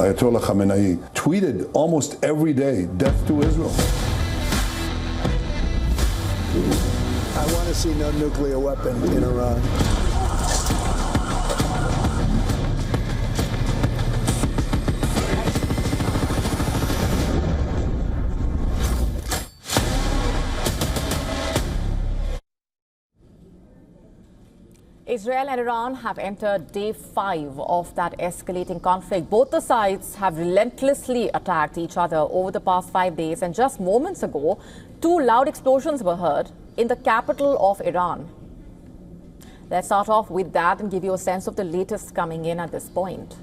Ayatollah Khamenei tweeted almost every day, "Death to Israel." I want to see no nuclear weapon in Iran. Israel and Iran have entered day 5 of that escalating conflict. Both the sides have relentlessly attacked each other over the past 5 days, and just moments ago, 2 loud explosions were heard in the capital of Iran. Let's start off with that and give you a sense of the latest coming in at this point.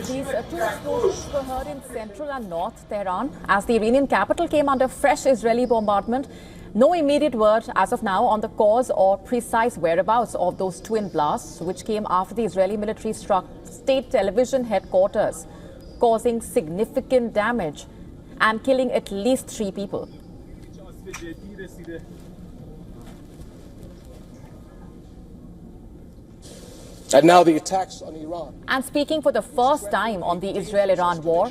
These 2 explosions were heard in central and north Tehran as the Iranian capital came under fresh Israeli bombardment. No immediate word as of now on the cause or precise whereabouts of those twin blasts, which came after the Israeli military struck state television headquarters, causing significant damage and killing at least 3 people. And now the attacks on Iran. And speaking for the first time on the Israel-Iran war,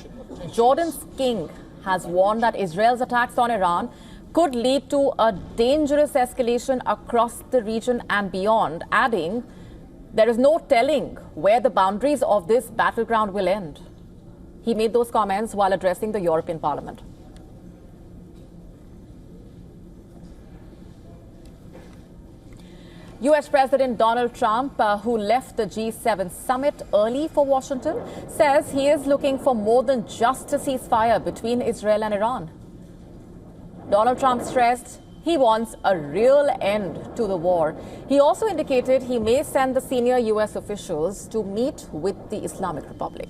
Jordan's king has warned that Israel's attacks on Iran could lead to a dangerous escalation across the region and beyond, adding, there is no telling where the boundaries of this battleground will end. He made those comments while addressing the European Parliament. U.S. President Donald Trump, who left the G7 summit early for Washington, says he is looking for more than just a ceasefire between Israel and Iran. Donald Trump stressed he wants a real end to the war. He also indicated he may send the senior U.S. officials to meet with the Islamic Republic.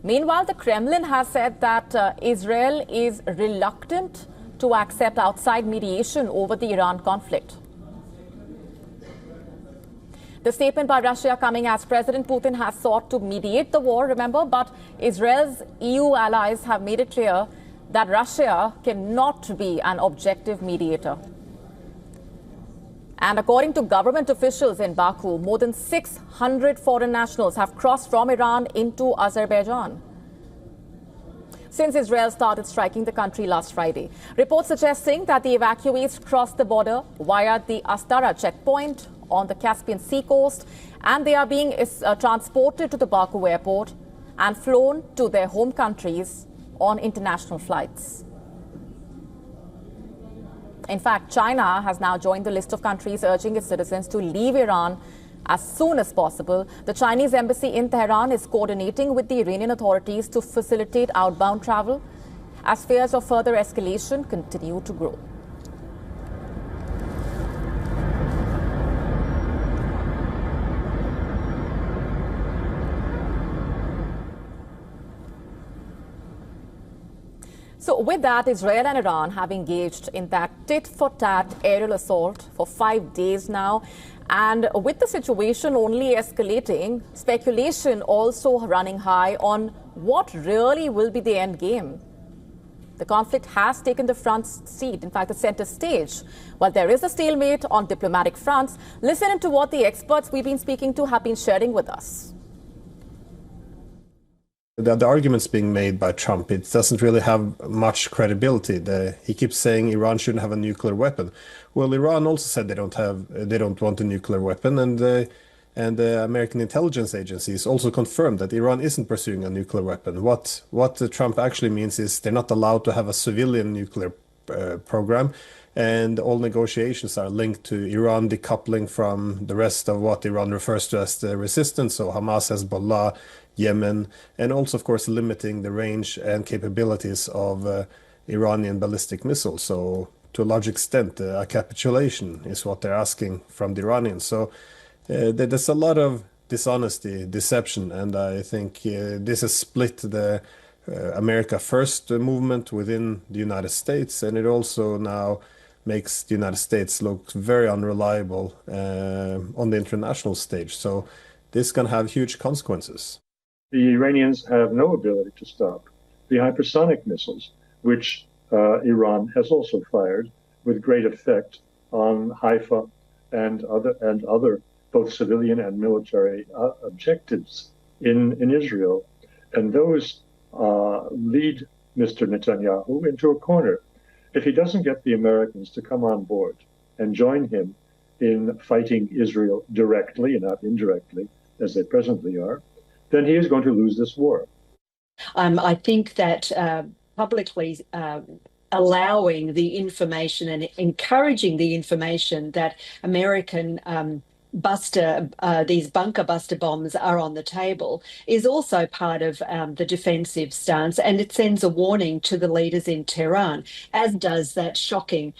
Meanwhile, the Kremlin has said that Israel is reluctant to accept outside mediation over the Iran conflict. The statement by Russia coming as President Putin has sought to mediate the war, remember, but Israel's EU allies have made it clear that Russia cannot be an objective mediator. And according to government officials in Baku, more than 600 foreign nationals have crossed from Iran into Azerbaijan since Israel started striking the country last Friday. Reports suggesting that the evacuees crossed the border via the Astara checkpoint on the Caspian Sea coast, and they are being transported to the Baku airport and flown to their home countries on international flights. In fact, China has now joined the list of countries urging its citizens to leave Iran as soon as possible. The Chinese embassy in Tehran is coordinating with the Iranian authorities to facilitate outbound travel as fears of further escalation continue to grow. So with that, Israel and Iran have engaged in that tit-for-tat aerial assault for 5 days now. And with the situation only escalating, speculation also running high on what really will be the end game. The conflict has taken the front seat, in fact, the center stage. While there is a stalemate on diplomatic fronts, listen to what the experts we've been speaking to have been sharing with us. The arguments being made by Trump, it doesn't really have much credibility. He keeps saying Iran shouldn't have a nuclear weapon. Well, Iran also said they don't want a nuclear weapon, and the American intelligence agencies also confirmed that Iran isn't pursuing a nuclear weapon. What Trump actually means is they're not allowed to have a civilian nuclear program, and all negotiations are linked to Iran decoupling from the rest of what Iran refers to as the resistance, so Hamas, Hezbollah, Yemen, and also, of course, limiting the range and capabilities of Iranian ballistic missiles. So, to a large extent, a capitulation is what they're asking from the Iranians. So, there's a lot of dishonesty, deception, and I think this has split the America First movement within the United States, and it also now makes the United States look very unreliable on the international stage. So, this can have huge consequences. the Iranians have no ability to stop the hypersonic missiles, which Iran has also fired with great effect on Haifa and other both civilian and military objectives in Israel. And those lead Mr. Netanyahu into a corner. If he doesn't get the Americans to come on board and join him in fighting Israel directly and not indirectly, as they presently are, then he is going to lose this war. I think that publicly allowing the information and encouraging the information that American these bunker buster bombs are on the table is also part of the defensive stance, and it sends a warning to the leaders in Tehran, as does that shocking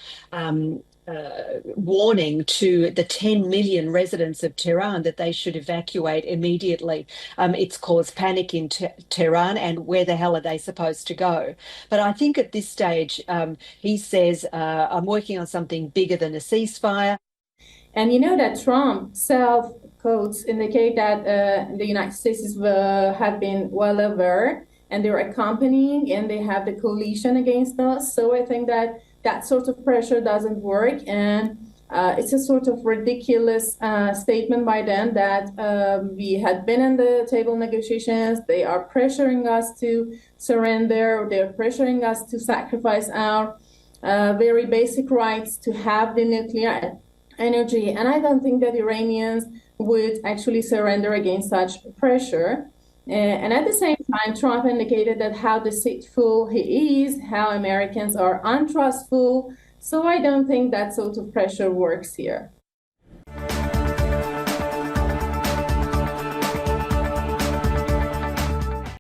warning to the 10 million residents of Tehran that they should evacuate immediately. It's caused panic in Tehran, and where the hell are they supposed to go? But I think at this stage, he says, I'm working on something bigger than a ceasefire. And you know that Trump self-quotes indicate that the United States have been well aware, and they're accompanying, and they have the coalition against us. So I think that that sort of pressure doesn't work, and it's a sort of ridiculous statement by them that we had been in the table negotiations. They are pressuring us to surrender. They're pressuring us to sacrifice our very basic rights to have the nuclear energy. And I don't think that Iranians would actually surrender against such pressure. And at the same time, Trump indicated that how deceitful he is, how Americans are untrustful. So I don't think that sort of pressure works here.